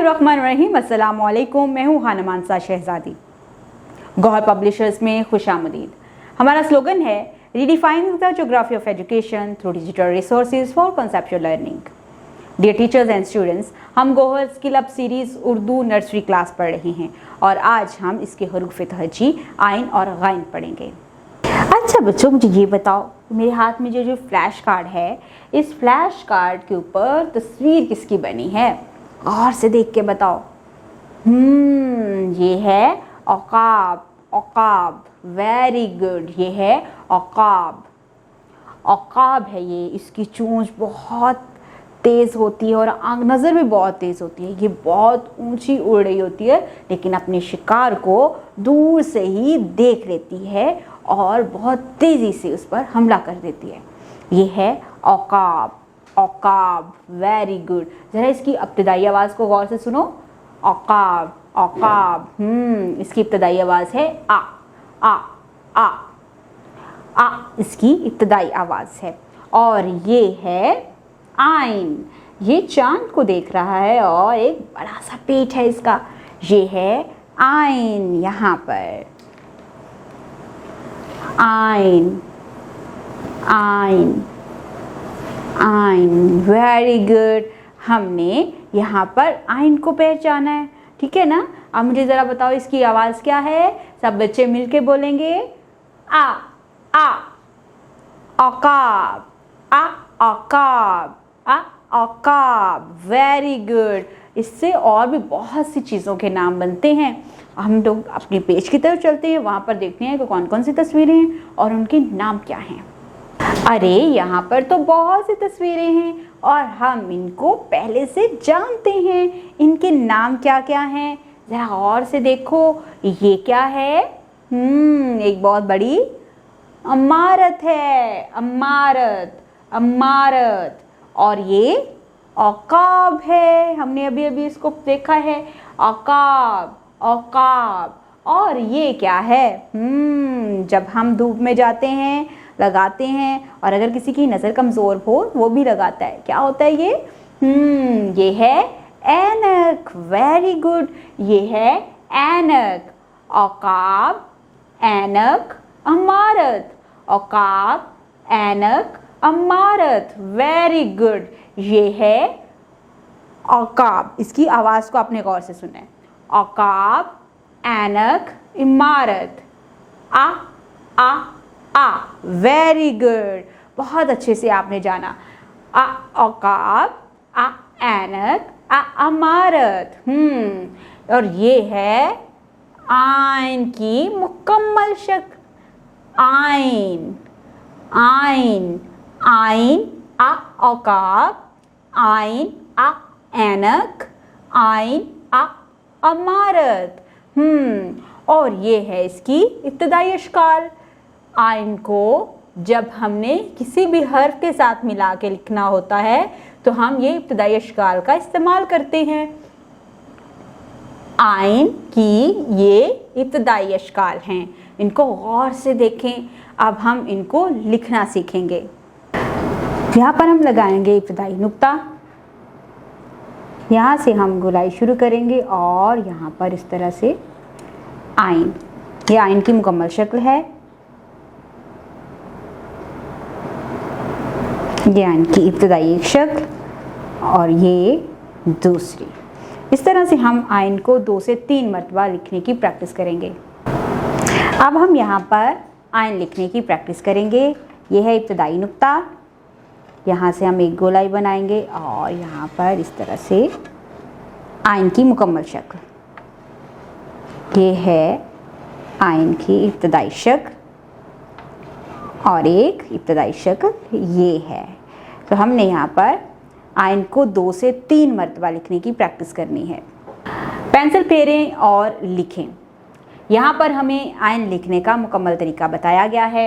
बिस्मिल्लाहिर्रहमानिर्रहीम। अस्सलाम वालेकुम। मैं हूँ हाना मानसा शहजादी। गौहर पब्लिशर्स में खुशामदीद। हमारा स्लोगन है redefining the geography of education through digital resources for conceptual learning. Dear teachers and students, हम Gauhar skill up series Urdu nursery class पढ़ रहे हैं और आज हम इसके हरूफ तहजी आइन और गाइन पढ़ेंगे। अच्छा बच्चों, मुझे ये बताओ, मेरे हाथ में जो फ्लैश कार्ड है, इस फ्लैश कार्ड के ऊपर तस्वीर किसकी बनी है? गौर से देख के बताओ। ये है औकाब। औकाब, वेरी गुड। ये है औकाब। औकाब है ये। इसकी चोंच बहुत तेज़ होती है और आँख नज़र भी बहुत तेज़ होती है। ये बहुत ऊंची उड़ रही होती है, लेकिन अपने शिकार को दूर से ही देख लेती है और बहुत तेज़ी से उस पर हमला कर देती है। ये है औकाब। औकाब, वेरी गुड। ज़रा इसकी इब्तदाई आवाज़ को गौर से सुनो। औकाब, औकाब। इसकी इब्तदाई आवाज़ है आ। आ आ आ इसकी इब्तदाई आवाज़ है। और ये है आइन। ये चांद को देख रहा है और एक बड़ा सा पेट है इसका। ये है आइन। यहाँ पर आइन, आइन, आइन, वेरी गुड। हमने यहाँ पर आइन को पहचाना है, ठीक है ना? अब मुझे ज़रा बताओ इसकी आवाज़ क्या है? सब बच्चे मिलके बोलेंगे आ। आ औकाब। आ औकाब। आ औकाब, वेरी गुड। इससे और भी बहुत सी चीज़ों के नाम बनते हैं। हम लोग अपनी पेज की तरफ चलते हैं, वहाँ पर देखते हैं कि कौन कौन सी तस्वीरें हैं और उनके नाम क्या हैं। अरे यहाँ पर तो बहुत सी तस्वीरें हैं और हम इनको पहले से जानते हैं। इनके नाम क्या क्या हैं? ज़रा और से देखो। ये क्या है? एक बहुत बड़ी इमारत है। इमारत, इमारत। और ये औकाब है। हमने अभी अभी इसको देखा है। औकाब, औकाब। और ये क्या है? जब हम धूप में जाते हैं, लगाते हैं, और अगर किसी की नज़र कमज़ोर हो वो भी लगाता है। क्या होता है ये है ऐनक। Very good. ये है ऐनक। औकाब, ऐनक, इमारत। औकाब, ऐनक, इमारत। Very good. ये है औकाब। इसकी आवाज़ को आपने गौर से सुना है। औकाब, ऐनक, इमारत। आ आ आ, वेरी गुड। बहुत अच्छे से आपने जाना। आ औकाब, आ ऐनक, आ इमारत। और ये है आइन की मुकम्मल शक्ल। आइन, आइन, आइन, आ औकाब, आइन, आ ऐनक, आइन, आ इमारत। और ये है इसकी इब्तदाई अशकाल। आइन को जब हमने किसी भी हर्फ के साथ मिला के लिखना होता है तो हम ये इब्तदाई अशकाल का इस्तेमाल करते हैं। आइन की ये इब्तदाई अशकाल हैं। इनको गौर से देखें। अब हम इनको लिखना सीखेंगे। यहाँ पर हम लगाएंगे इब्तदाई नुक्ता। यहाँ से हम गोलाई शुरू करेंगे और यहाँ पर इस तरह से आइन। ये आइन की मुकम्मल शक्ल है। ये आइन की इब्तदाई एक शक्ल और ये दूसरी। इस तरह से हम आइन को 2 से 3 मरतबा लिखने की प्रैक्टिस करेंगे। अब हम यहाँ पर आइन लिखने की प्रैक्टिस करेंगे। ये है इब्तदाई नुक्ता। यहाँ से हम एक गोलाई बनाएंगे और यहाँ पर इस तरह से आइन की मुकम्मल शक्ल। ये है आइन की इब्तदाई शक्ल और एक इब्तदाई शक्ल ये है। तो हमने यहाँ पर आइन को 2 से 3 मरतबा लिखने की प्रैक्टिस करनी है। पेंसिल फेरें और लिखें। यहाँ पर हमें आइन लिखने का मुकम्मल तरीका बताया गया है।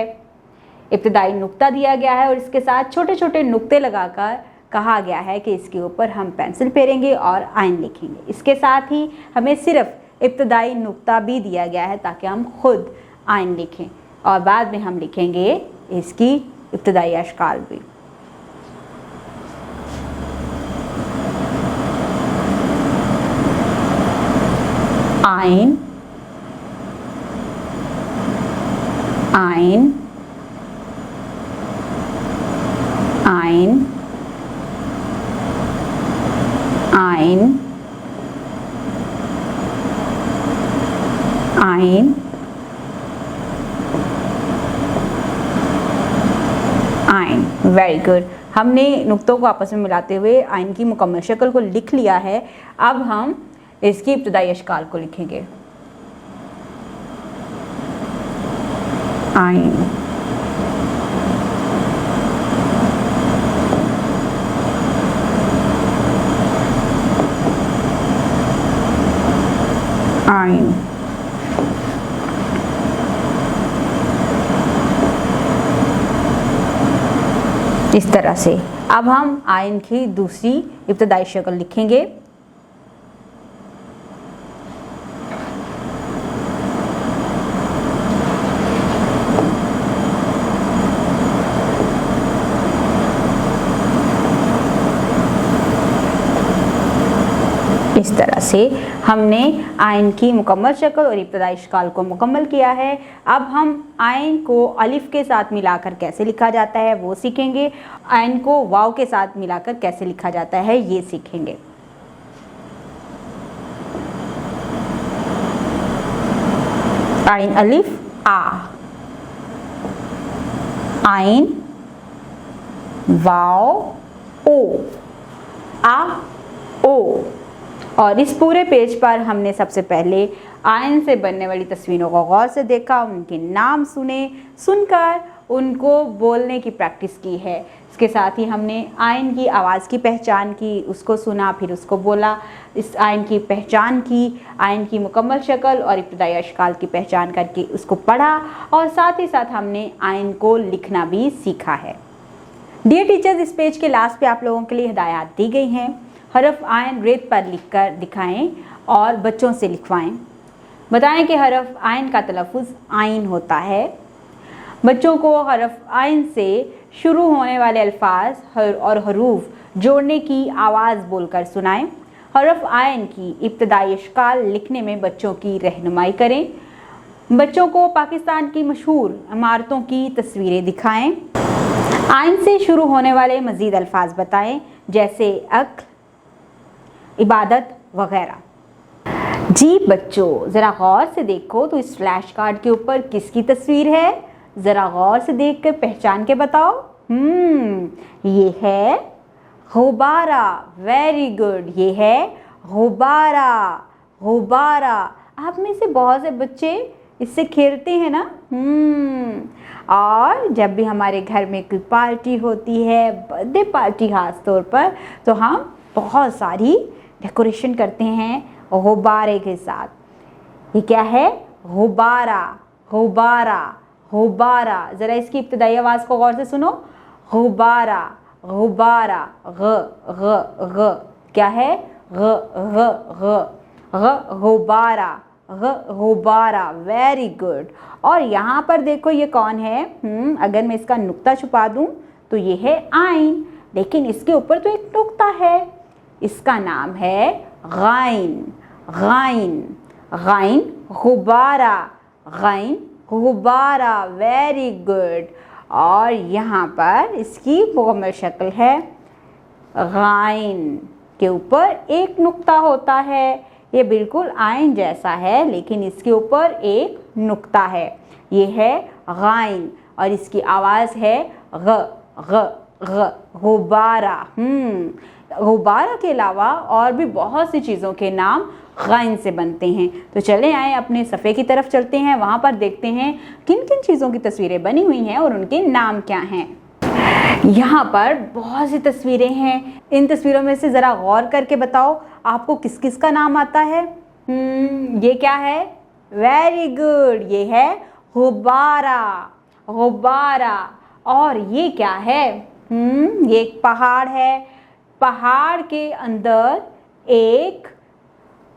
इब्तदाई नुक्ता दिया गया है और इसके साथ छोटे छोटे नुक्ते लगाकर कहा गया है कि इसके ऊपर हम पेंसिल फेरेंगे और आइन लिखेंगे। इसके साथ ही हमें सिर्फ इब्तदाई नुक्ता भी दिया गया है ताकि हम खुद आइन लिखें और बाद में हम लिखेंगे इसकी इब्तदाई अशकाल भी। आइन, आइन, आइन, आइन, आइन, आइन। Very good. हमने नुक्तों को आपस में मिलाते हुए आइन की मुकम्मल शक्ल को लिख लिया है। अब हम इसकी इब्तदाई अशकाल को लिखेंगे। आइन, आइन, इस तरह से। अब हम आइन की दूसरी इब्तदाई शक्ल लिखेंगे। इस तरह से हमने आइन की मुकम्मल शक्ल और इब्तदाई अशकाल को मुकम्मल किया है। अब हम आइन को अलिफ के साथ मिलाकर कैसे लिखा जाता है वो सीखेंगे। आइन को वाव के साथ मिलाकर कैसे लिखा जाता है ये सीखेंगे। आइन अलिफ आ, आइन वाव ओ, आ ओ। और इस पूरे पेज पर हमने सबसे पहले आइन से बनने वाली तस्वीरों को गौर से देखा, उनके नाम सुने, सुनकर उनको बोलने की प्रैक्टिस की है। इसके साथ ही हमने आइन की आवाज़ की पहचान की, उसको सुना फिर उसको बोला, इस आइन की पहचान की, आइन की मुकम्मल शक्ल और इब्तदाई अशकाल की पहचान करके उसको पढ़ा और साथ ही साथ हमने आइन को लिखना भी सीखा है। डियर टीचर्स, इस पेज के लास्ट पे आप लोगों के लिए हिदायत दी गई हैं। हरफ आइन रेत पर लिखकर दिखाएं और बच्चों से लिखवाएं। बताएं कि हरफ आइन का तलफ़ुज़ आइन होता है। बच्चों को हरफ आइन से शुरू होने वाले अल्फाज और हरूफ जोड़ने की आवाज़ बोलकर सुनाएं। हरफ आइन की इब्तदाई अशकाल लिखने में बच्चों की रहनुमाई करें। बच्चों को पाकिस्तान की मशहूर इमारतों की तस्वीरें दिखाएं। आइन से शुरू होने वाले मज़ीद अल्फाज बताएं, जैसे अक्ल, इबादत वगैरह। जी बच्चों, ज़रा गौर से देखो तो इस फ्लैश कार्ड के ऊपर किसकी तस्वीर है? ज़रा गौर से देखकर पहचान के बताओ। ये है गुब्बारा। वेरी गुड, ये है गुब्बारा। गुब्बारा। आप में से बहुत से बच्चे इससे खेलते हैं ना। और जब भी हमारे घर में कोई पार्टी होती है, बर्थडे पार्टी खास तौर पर, तो हम बहुत सारी डेकोरेशन करते हैं गुब्बारे के साथ। ये क्या है? गुब्बारा, गुब्बारा, गुब्बारा। ज़रा इसकी इब्तदाई आवाज़ को गौर से सुनो। गुब्बारा, गुब्बारा, ग ग ग। क्या है? ग ग ग ग, गुब्बारा, ग गुब्बारा। Very good. और यहाँ पर देखो ये कौन है? अगर मैं इसका नुक्ता छुपा दूँ तो ये है आइन, लेकिन इसके ऊपर तो एक नुक्ता है। इसका नाम है गाइन। गाइन, गाइन गुब्बारा, गाइन गुब्बारा। Very good. और यहाँ पर इसकी मुकम्मल शक्ल है गाइन, के ऊपर एक नुक्ता होता है। ये बिल्कुल आइन जैसा है लेकिन इसके ऊपर एक नुक्ता है। ये है गाइन और इसकी आवाज़ है ग ग ग, गुब्बारा। गुब्बारा के अलावा और भी बहुत सी चीज़ों के नाम गाइन से बनते हैं। तो चले आए अपने सफ़े की तरफ चलते हैं, वहाँ पर देखते हैं किन किन चीज़ों की तस्वीरें बनी हुई हैं और उनके नाम क्या हैं। यहाँ पर बहुत सी तस्वीरें हैं। इन तस्वीरों में से ज़रा गौर करके बताओ आपको किस किस का नाम आता है। ये क्या है? वेरी गुड, ये है गुब्बारा। गुब्बारा। और ये क्या है? ये एक पहाड़ है। पहाड़ के अंदर एक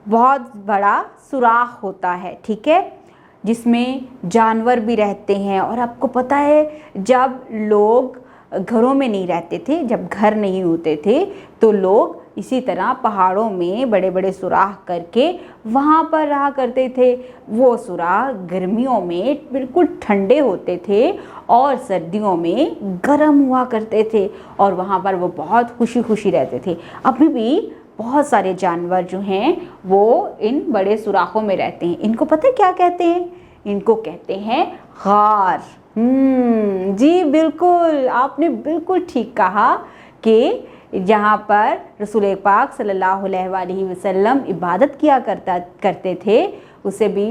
बहुत बड़ा सुराख होता है, ठीक है, जिसमें जानवर भी रहते हैं। और आपको पता है जब लोग घरों में नहीं रहते थे, जब घर नहीं होते थे, तो लोग इसी तरह पहाड़ों में बड़े बड़े सुराख करके वहाँ पर रहा करते थे। वो सुराख गर्मियों में बिल्कुल ठंडे होते थे और सर्दियों में गर्म हुआ करते थे और वहाँ पर वो बहुत खुशी खुशी रहते थे। अभी भी बहुत सारे जानवर जो हैं वो इन बड़े सुराखों में रहते हैं। इनको पता है क्या कहते हैं? इनको कहते हैं गार। जी बिल्कुल, आपने बिल्कुल ठीक कहा कि जहाँ पर रसूल पाक सल्लल्लाहु अलैहि वसल्लम इबादत किया करते थे उसे भी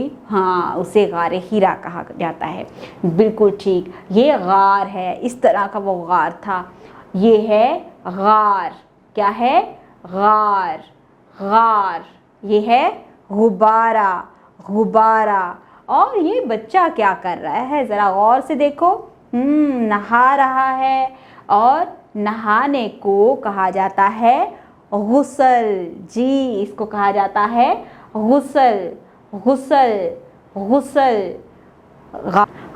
उसे गार हीरा कहा जाता है। बिल्कुल ठीक, ये गार है, इस तरह का वो गार था। ये है गार, क्या है? गार। गार, ये है गुब्बारा। गुब्बारा। और ये बच्चा क्या कर रहा है ज़रा गौर से देखो। नहा रहा है और नहाने को कहा जाता है गुस्ल। जी, इसको कहा जाता है गुस्ल। गुस्ल। गुस्ल।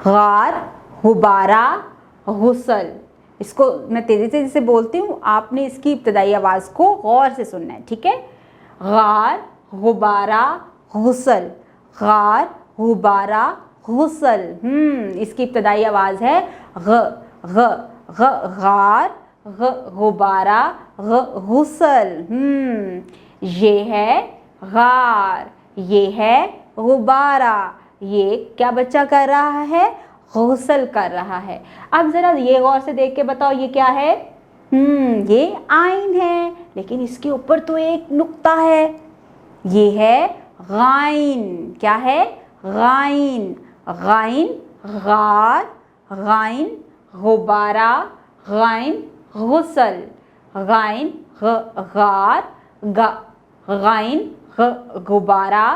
गार, गुब्बारा, गुस्ल। इसको मैं तेज़ी तेज़ी से बोलती हूँ, आपने इसकी इब्तदाई आवाज़ को गौर से सुनना है, ठीक है? गार, गुब्बारा, गुस्ल। गार, गुब्बारा, गुस्ल। इसकी इब्तदाई आवाज़ है ग ग ग। गार, गुब्बारा, गुस्ल। ये है गार, ये है गुब्बारा। ये क्या बच्चा कर रहा है? गुस्ल कर रहा है। अब ज़रा ये गौर से देख के बताओ ये क्या है? ये आइन है, लेकिन इसके ऊपर तो एक नुक्ता है। ये है गाइन। क्या है? गाइन। गाइन, गार, गाइन, गुब्बारा, गाइन, गुस्ल। गाइन, गार, गाइन, गुब्बारा,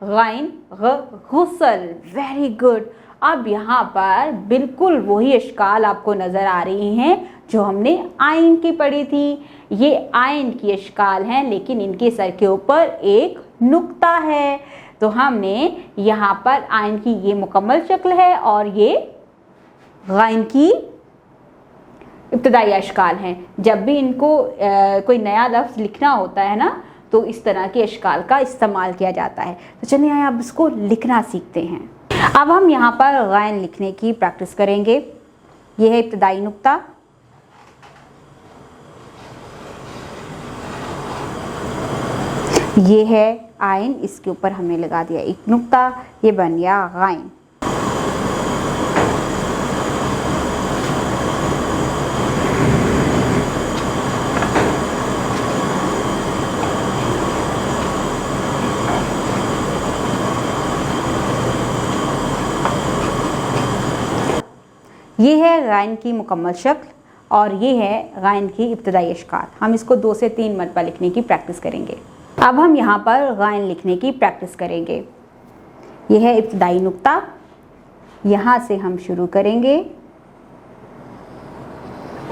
गाइन, गुस्ल। Very good. अब यहाँ पर बिल्कुल वही अश्काल आपको नज़र आ रही हैं जो हमने आइन की पढ़ी थी। ये आइन की अश्काल हैं, लेकिन इनके सर के ऊपर एक नुक्ता है। तो हमने यहाँ पर आइन की ये मुकम्मल शक्ल है और ये गाइन की इब्तदाई अश्काल हैं। जब भी इनको कोई नया लफ्ज़ लिखना होता है ना, तो इस तरह के अश्काल का इस्तेमाल किया जाता है। तो चलिए आइए अब इसको लिखना सीखते हैं। अब हम यहाँ पर गाइन लिखने की प्रैक्टिस करेंगे। ये है इब्तदाई नुक्ता। ये है आइन, इसके ऊपर हमने लगा दिया एक नुक्ता, ये बन गया गाइन। ये है गाइन की मुकम्मल शक्ल और ये है गाइन की इब्तदाई अश्काल। हम इसको 2 से 3 मरतबा लिखने की प्रैक्टिस करेंगे। अब हम यहाँ पर गाइन लिखने की प्रैक्टिस करेंगे। ये है इब्तदाई नुक्ता, यहाँ से हम शुरू करेंगे।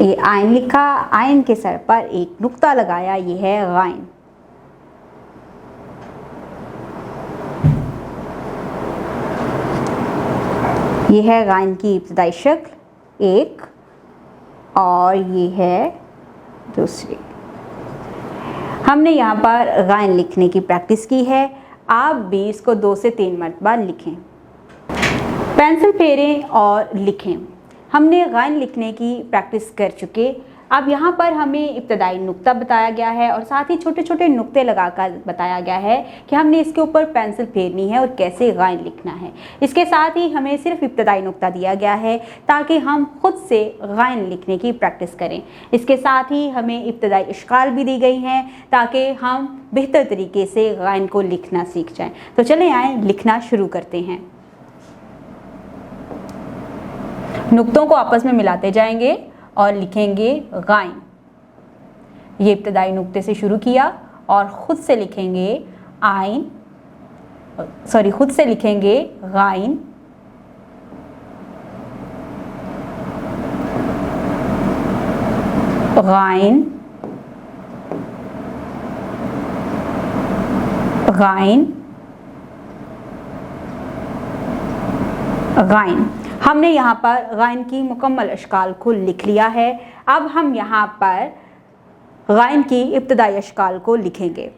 ये आइन लिखा, आइन के सर पर एक नुक्ता लगाया, ये है गाइन। ये है गाइन की इब्तदाई शक्ल एक, और ये है दूसरी। हमने यहाँ पर गाइन लिखने की प्रैक्टिस की है। आप भी इसको 2 से 3 मरतबा लिखें, पेंसिल फेरें और लिखें। हमने गाइन लिखने की प्रैक्टिस कर चुके। अब यहाँ पर हमें इब्तदाई नुक्ता बताया गया है और साथ ही छोटे छोटे नुक्ते लगाकर बताया गया है कि हमने इसके ऊपर पेंसिल फेरनी है और कैसे गाइन लिखना है। इसके साथ ही हमें सिर्फ इब्तदाई नुक्ता दिया गया है ताकि हम खुद से गाइन लिखने की प्रैक्टिस करें। इसके साथ ही हमें इब्तदाई अश्काल भी दी गई हैं ताकि हम बेहतर तरीके से गाइन को लिखना सीख जाएँ। तो चलें आए लिखना शुरू करते हैं। नुक्तों को आपस में मिलाते जाएंगे और लिखेंगे गाइन। ये इब्तदाई नुक्ते से शुरू किया और ख़ुद से लिखेंगे आइन, खुद से लिखेंगे गाइन, गाइन, गाइन, गाइन। हमने यहाँ पर गाइन की मुकम्मल अश्काल को लिख लिया है। अब हम यहाँ पर गायन की इब्तदाई अशकाल को लिखेंगे।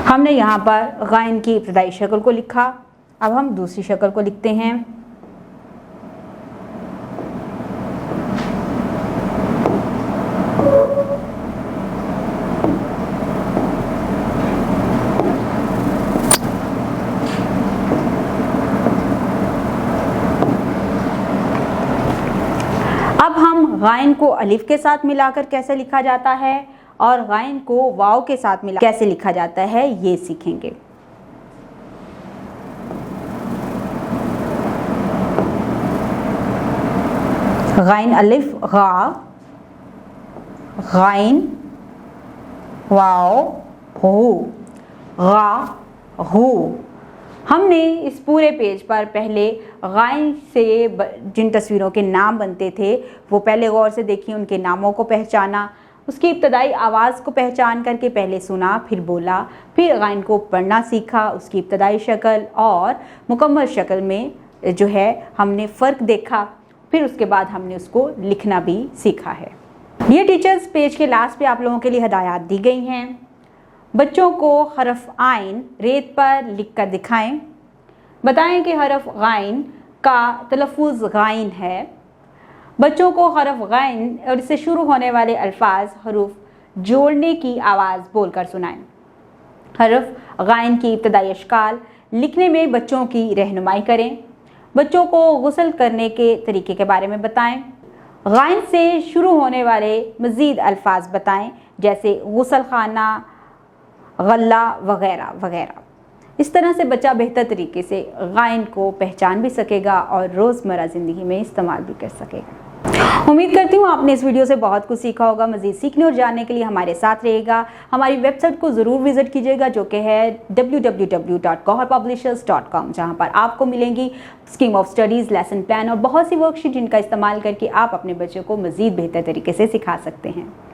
हमने यहाँ पर गायन की इब्तदाई शक्ल को लिखा। अब हम दूसरी शक्ल को लिखते हैं। अब हम गायन को अलिफ के साथ मिलाकर कैसे लिखा जाता है और गायन को वाव के साथ मिला कैसे लिखा जाता है ये सीखेंगे। गायन अलिफ गा, गायन वाव हू, गा हू। हमने इस पूरे पेज पर पहले गायन से जिन तस्वीरों के नाम बनते थे वो पहले गौर से देखिए, उनके नामों को पहचाना, उसकी इब्तदाई आवाज़ को पहचान करके पहले सुना, फिर बोला, फिर गायन को पढ़ना सीखा, उसकी इब्तदाई शक्ल और मुकम्मल शक्ल में जो है हमने फ़र्क देखा, फिर उसके बाद हमने उसको लिखना भी सीखा है। ये टीचर्स पेज के लास्ट पे आप लोगों के लिए हिदायत दी गई हैं। बच्चों को हरफ आइन रेत पर लिख कर दिखाएँ। बताएं कि हरफ गायन का तलफ़ुज़ गायन है। बच्चों को हरफ गायन और इससे शुरू होने वाले अल्फाज हरूफ जोड़ने की आवाज़ बोलकर सुनाएं। हरफ गायन की इब्तदाई अशकाल लिखने में बच्चों की रहनुमाई करें। बच्चों को गुस्ल करने के तरीके के बारे में बताएं। गायन से शुरू होने वाले मज़ीद अल्फाज बताएं, जैसे गुस्ल खाना, गल्ला वगैरह वगैरह। इस तरह से बच्चा बेहतर तरीके से गायन को पहचान भी सकेगा और रोज़मर्रा ज़िंदगी में इस्तेमाल भी कर सकेगा। उम्मीद करती हूँ आपने इस वीडियो से बहुत कुछ सीखा होगा। मज़ीद सीखने और जानने के लिए हमारे साथ रहेगा। हमारी वेबसाइट को ज़रूर विज़िट कीजिएगा जो कि है www.gauharpublishers.com, जहाँ पर आपको मिलेंगी scheme of studies, lesson plan और बहुत सी वर्कशीट जिनका इस्तेमाल करके आप अपने बच्चों को मज़ीद बेहतर तरीके से सिखा सकते हैं।